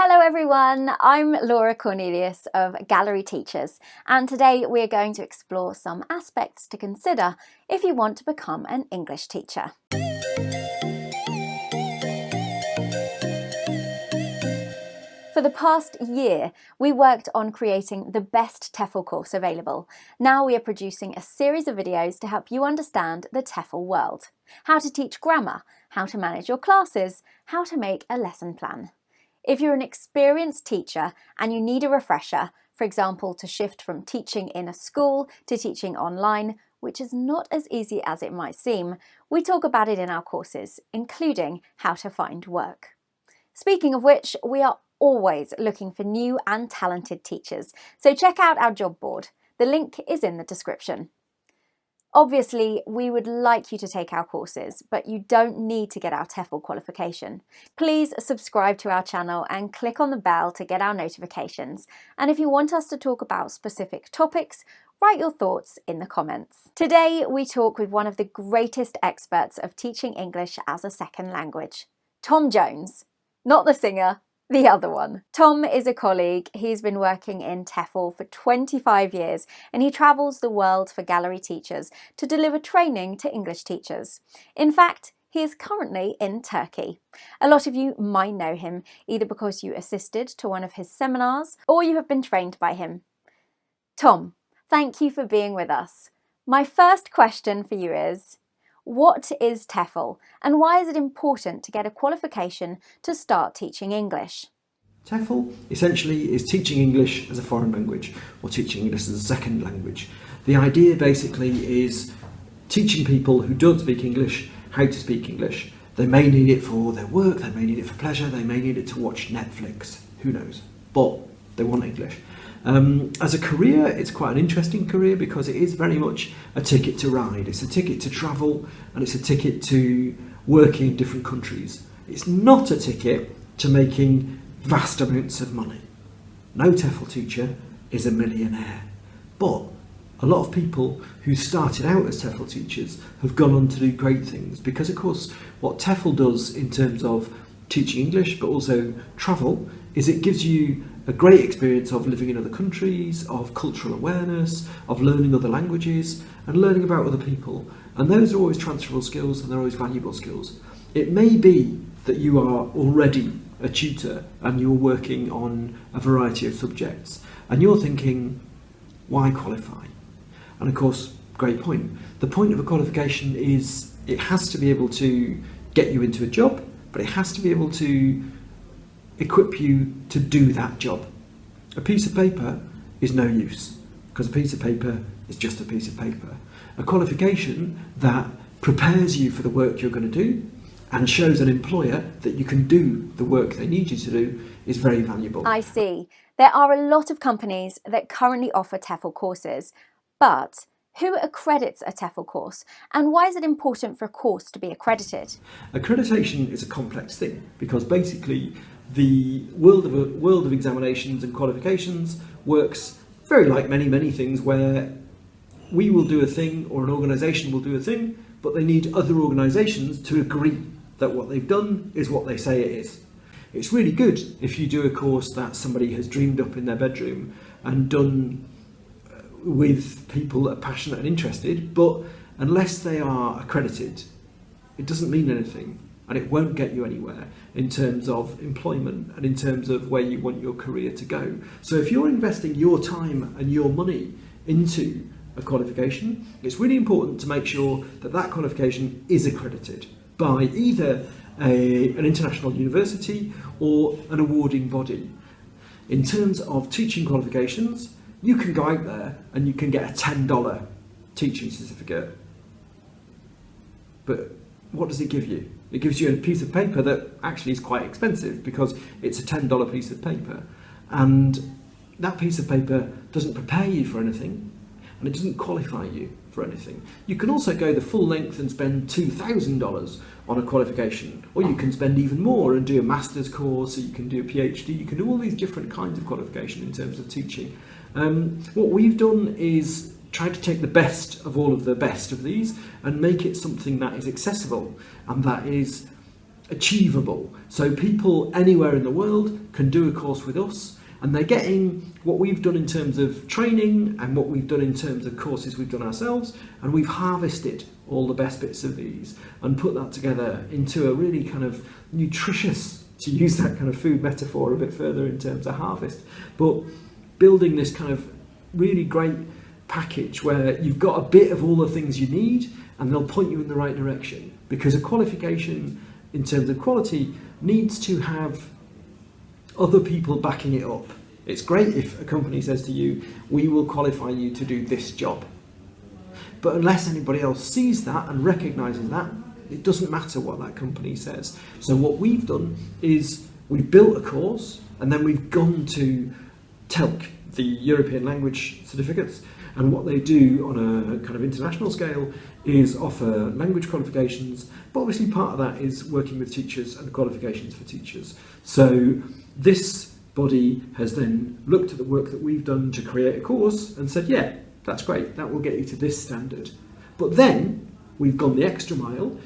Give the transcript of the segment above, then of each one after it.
Hello everyone, I'm Laura Cornelius of Gallery Teachers, and today we're going to explore some aspects to consider if you want to become an English teacher. For the past year, we worked on creating the best TEFL course available. Now we are producing a series of videos to help you understand the TEFL world. How to teach grammar, how to manage your classes, how to make a lesson plan. If you're an experienced teacher and you need a refresher, for example, to shift from teaching in a school to teaching online, which is not as easy as it might seem, we talk about it in our courses, including how to find work. Speaking of which, we are always looking for new and talented teachers, so check out our job board. The link is in the description. Obviously, we would like you to take our courses, but you don't need to get our TEFL qualification. Please subscribe to our channel and click on the bell to get our notifications. And if you want us to talk about specific topics, write your thoughts in the comments. Today, we talk with one of the greatest experts of teaching English as a second language, Thom Jones. Not the singer, the other one. Thom is a colleague. He's been working in TEFL for 25 years and he travels the world for gallery teachers to deliver training to English teachers. In fact, he is currently in Turkey. A lot of you might know him either because you assisted to one of his seminars or you have been trained by him. Thom, thank you for being with us. My first question for you is, what is TEFL and why is it important to get a qualification to start teaching English? TEFL essentially is teaching English as a foreign language or teaching English as a second language. The idea basically is teaching people who don't speak English how to speak English. They may need it for their work, they may need it for pleasure, they may need it to watch Netflix, who knows, but they want English. As a career, it's quite an interesting career because it is very much a ticket to ride. It's a ticket to travel and it's a ticket to working in different countries. It's not a ticket to making vast amounts of money. No TEFL teacher is a millionaire, but a lot of people who started out as TEFL teachers have gone on to do great things because, of course, what TEFL does in terms of teaching English but also travel is it gives you a great experience of living in other countries, of cultural awareness, of learning other languages and learning about other people. And those are always transferable skills and they're always valuable skills. It may be that you are already a tutor and you're working on a variety of subjects and you're thinking, why qualify? And of course, great point. The point of a qualification is it has to be able to get you into a job, but it has to be able to equip you to do that job. A piece of paper is no use because a piece of paper is just a piece of paper. A qualification that prepares you for the work you're going to do and shows an employer that you can do the work they need you to do is very valuable. I see. There are a lot of companies that currently offer TEFL courses, but who accredits a TEFL course and why is it important for a course to be accredited? Accreditation is a complex thing because basically the world of examinations and qualifications works very like many things where we will do a thing or an organisation will do a thing, but they need other organisations to agree that what they've done is what they say it is. It's really good if you do a course that somebody has dreamed up in their bedroom and done with people that are passionate and interested, but unless they are accredited, it doesn't mean anything. And it won't get you anywhere in terms of employment and in terms of where you want your career to go. So if you're investing your time and your money into a qualification, it's really important to make sure that that qualification is accredited by either an international university or an awarding body. In terms of teaching qualifications, you can go out there and you can get a $10 teaching certificate. But what does it give you? It gives you a piece of paper that actually is quite expensive because it's a $10 piece of paper. And that piece of paper doesn't prepare you for anything and it doesn't qualify you for anything. You can also go the full length and spend $2,000 on a qualification, or you can spend even more and do a master's course, or you can do a PhD, you can do all these different kinds of qualification in terms of teaching. What we've done is try to take the best of all of the best of these and make it something that is accessible and that is achievable. So people anywhere in the world can do a course with us, and they're getting what we've done in terms of training and what we've done in terms of courses we've done ourselves, and we've harvested all the best bits of these and put that together into a really kind of nutritious, to use that kind of food metaphor a bit further in terms of harvest, but building this kind of really great package where you've got a bit of all the things you need, and they'll point you in the right direction, because a qualification in terms of quality needs to have other people backing it up. It's great if a company says to you, we will qualify you to do this job. But unless anybody else sees that and recognises that, it doesn't matter what that company says. So what we've done is we've built a course, and then we've gone to TELC, the European language certificates, and what they do on a kind of international scale is offer language qualifications, but obviously part of that is working with teachers and qualifications for teachers. So this body has then looked at the work that we've done to create a course and said, yeah, that's great, that will get you to this standard. But then we've gone the extra mile.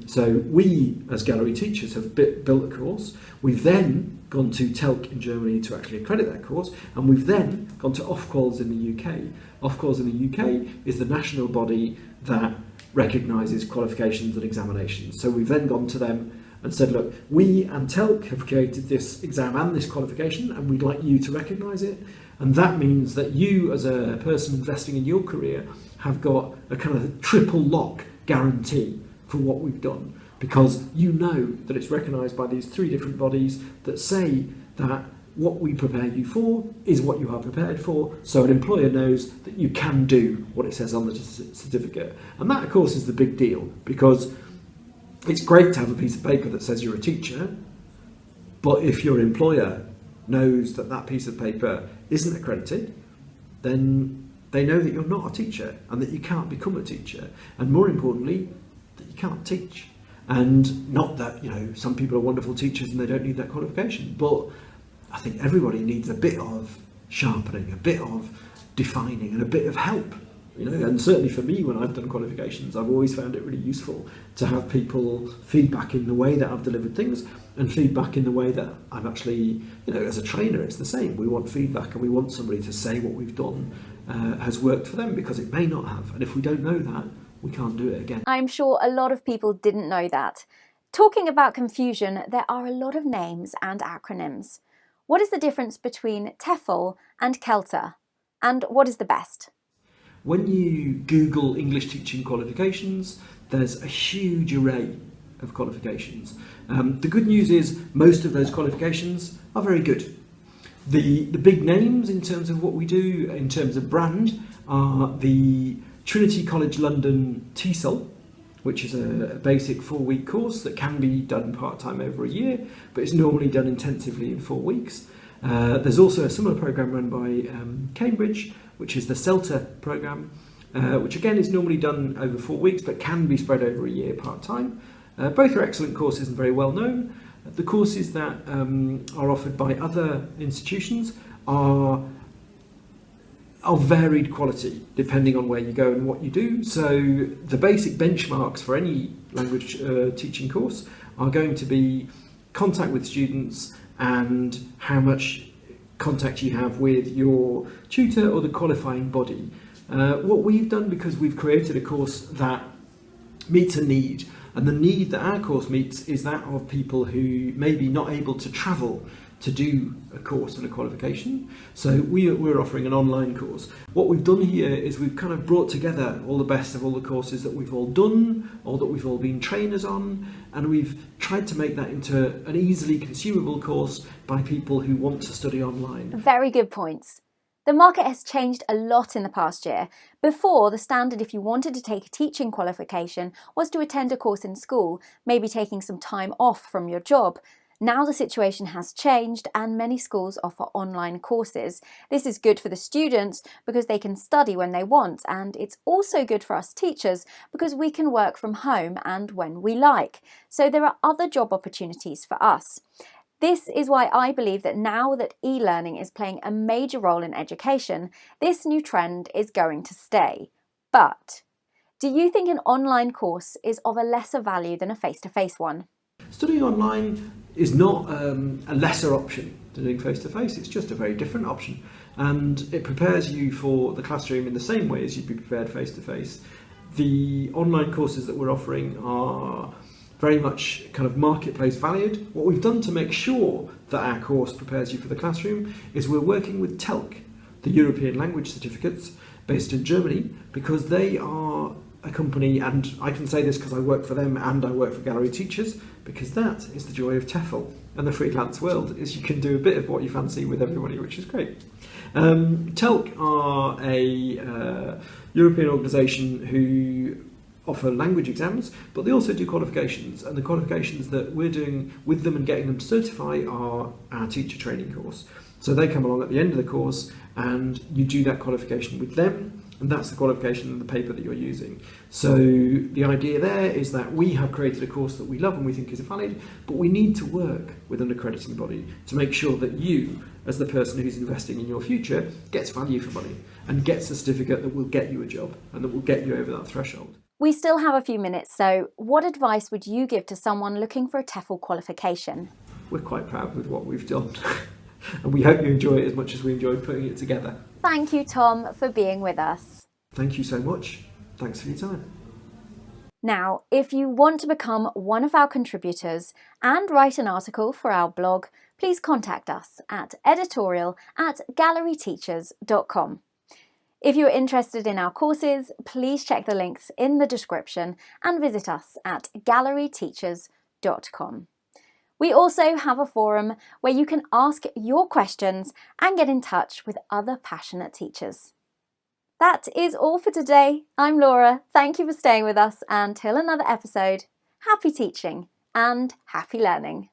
So we, as gallery teachers, have built a course. We've then gone to TELC in Germany to actually accredit that course, and we've then gone to Ofquals in the UK. Ofquals in the UK is the national body that recognises qualifications and examinations. So we've then gone to them and said, look, we and TELC have created this exam and this qualification, and we'd like you to recognise it. And that means that you, as a person investing in your career, have got a kind of triple lock guarantee for what we've done, because you know that it's recognised by these three different bodies that say that what we prepare you for is what you are prepared for, so an employer knows that you can do what it says on the certificate. And that, of course, is the big deal, because it's great to have a piece of paper that says you're a teacher, but if your employer knows that that piece of paper isn't accredited, then they know that you're not a teacher and that you can't become a teacher, and more importantly, that you can't teach. And not that, some people are wonderful teachers and they don't need that qualification, but I think everybody needs a bit of sharpening, a bit of defining, and a bit of help. And certainly for me, when I've done qualifications, I've always found it really useful to have people feedback in the way that I've delivered things, and feedback in the way that I've actually, as a trainer, it's the same. We want feedback, and we want somebody to say what we've done has worked for them, because it may not have. And if we don't know that, we can't do it again. I'm sure a lot of people didn't know that. Talking about confusion, there are a lot of names and acronyms. What is the difference between TEFL and CELTA? And what is the best? When you Google English teaching qualifications, there's a huge array of qualifications. The good news is most of those qualifications are very good. The big names in terms of what we do, in terms of brand, are the Trinity College London TESOL, which is a basic 4-week course that can be done part-time over a year, but it's normally done intensively in 4 weeks. There's also a similar programme run by Cambridge, which is the CELTA programme, which again is normally done over 4 weeks, but can be spread over a year part-time. Both are excellent courses and very well known. The courses that are offered by other institutions are of varied quality, depending on where you go and what you do. So the basic benchmarks for any language teaching course are going to be contact with students and how much contact you have with your tutor or the qualifying body. What we've done, because we've created a course that meets a need, and the need that our course meets is that of people who may be not able to travel to do a course and a qualification. So we're offering an online course. What we've done here is we've kind of brought together all the best of all the courses that we've all done, or that we've all been trainers on, and we've tried to make that into an easily consumable course by people who want to study online. Very good points. The market has changed a lot in the past year. Before, the standard if you wanted to take a teaching qualification was to attend a course in school, maybe taking some time off from your job. Now the situation has changed and many schools offer online courses. This is good for the students because they can study when they want, and it's also good for us teachers because we can work from home and when we like. So there are other job opportunities for us. This is why I believe that now that e-learning is playing a major role in education, this new trend is going to stay. But do you think an online course is of a lesser value than a face-to-face one? Studying online is not a lesser option to doing face-to-face, it's just a very different option. And it prepares you for the classroom in the same way as you'd be prepared face-to-face. The online courses that we're offering are very much kind of marketplace valued. What we've done to make sure that our course prepares you for the classroom is we're working with TELC, the European Language Certificates, based in Germany, because they are a company, and I can say this because I work for them and I work for Gallery Teachers, because that is the joy of TEFL and the freelance world, is you can do a bit of what you fancy with everybody, which is great. TELC are a European organisation who offer language exams, but they also do qualifications, and the qualifications that we're doing with them and getting them to certify are our teacher training course. So they come along at the end of the course and you do that qualification with them, and that's the qualification and the paper that you're using. So the idea there is that we have created a course that we love and we think is valid, but we need to work with an accrediting body to make sure that you, as the person who's investing in your future, gets value for money and gets a certificate that will get you a job and that will get you over that threshold. We still have a few minutes, so what advice would you give to someone looking for a TEFL qualification? We're quite proud with what we've done and we hope you enjoy it as much as we enjoyed putting it together. Thank you, Tom, for being with us. Thank you so much. Thanks for your time. Now, if you want to become one of our contributors and write an article for our blog, please contact us at editorial@galleryteachers.com. If you're interested in our courses, please check the links in the description and visit us at galleryteachers.com. We also have a forum where you can ask your questions and get in touch with other passionate teachers. That is all for today. I'm Laura. Thank you for staying with us. Until another episode, happy teaching and happy learning.